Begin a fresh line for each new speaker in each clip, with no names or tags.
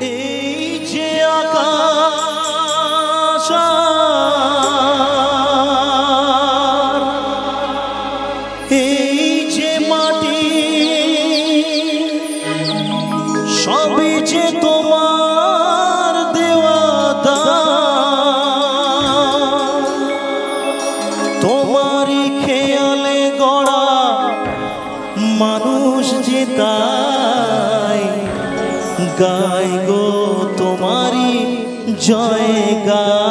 এই যে আকাশ এই যে মাটি সবই যে তোমার দেওয়া দান, তোমারই খেয়ালে গড়া মানুষ যে তাই গাই গো তোমারই জয়গান।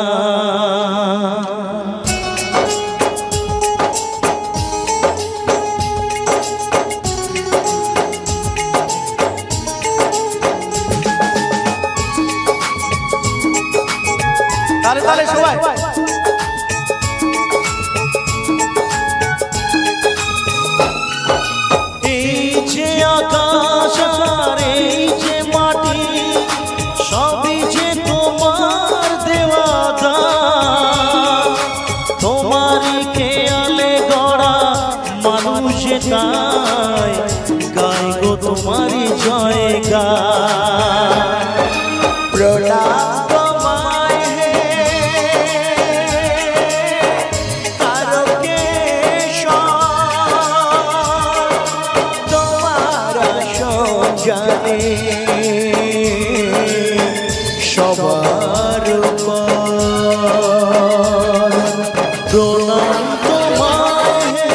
তালে তালে সবাই
এই যে আকাশ আর এই যে মাটি সবই যে তোমার দেওয়া দান, তোমারই খেয়ালে গড়া মানুষ তাই গাই গো তোমারই জয়গান। প্রণাম তোমায় হে তারকেশ্বর, তোমার আসন জানে সবার উপর। প্রণাম তোমায় হে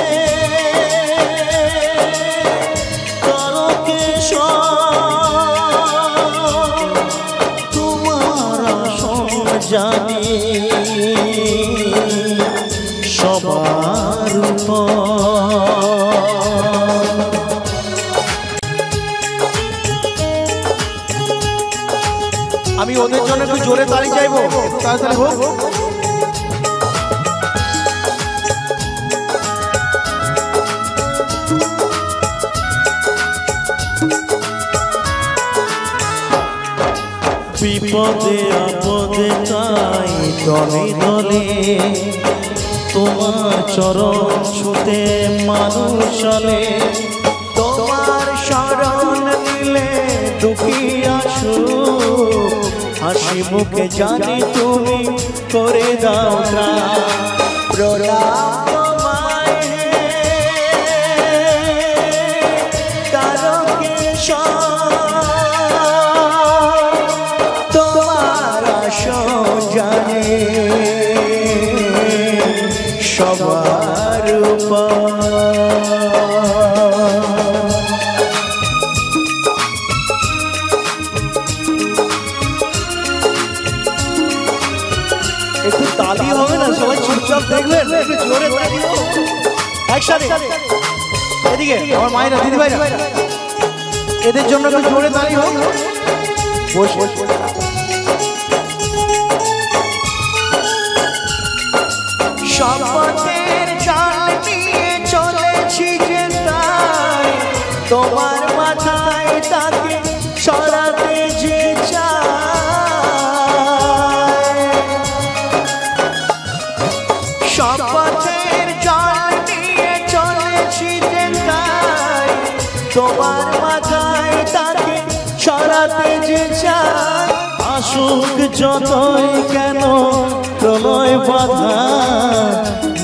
তারকেশ্বর, তোমার আসন জানে সবার উপর।
আমি ওদের জন্য একটু জোরে তালি চাইবো, তাড়াতাড়ি হোক।
বিপদে আপদে তাই দলে দলে তোমার চরণ ছুতে মানুষ চলে, তোমার শরণ নিলে দুঃখী আসু হাসি মুখে জানি তুমি করে দাও ত্রাণ। প্রণাম তোমায় হে তারকেশ্বর, তোমার আসন জানে সবার উপর। একটু তালি হবে না, সবাই চুপচাপ দেখবেন, একটু জোরে তালি হোক একসাথে। এদিকে আমার মায়েরা দিদি ভাইরা
এদের জন্য একটু জোরে তালি হোক। বস বস
শপথের জাল নিয়ে চলেছি যে তাই তোমার মাথায় তাকে সরাতে যে চায়। শপথের জাল নিয়ে চলেছি যে তাই তোমার মাথায় তাকে সরাতে যে চায়। আসুক যতই কেন প্রলয় বাধা,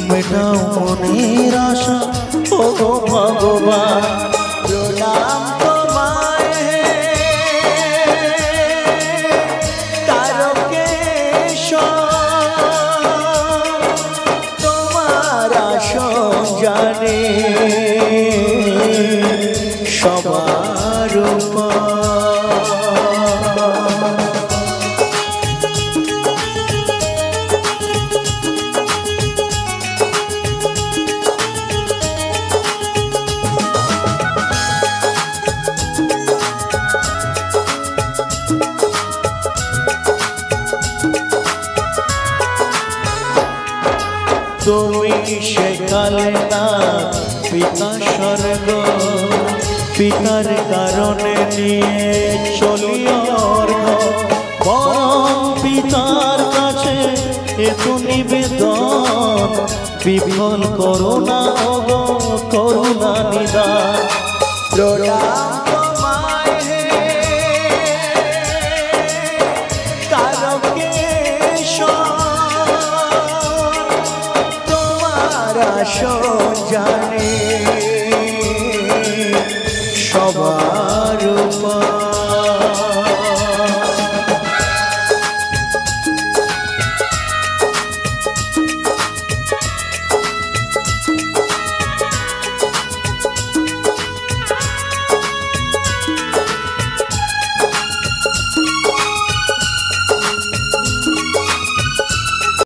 মেটাও মনের আশা ও ভগবান। প্রণাম তোমায় হে তারকেশ্বর, তোমার আসন জানে সবার উপর। তুমি শেখালে না পিতা স্বর্গ, পিতার কারণে নিয়ে চলি অর্ঘ, বরং পিতার কাছে এতো নিবেদন, বিফল করুণা গো করুণা নিদান। প্রণাম তোমায় হে জানে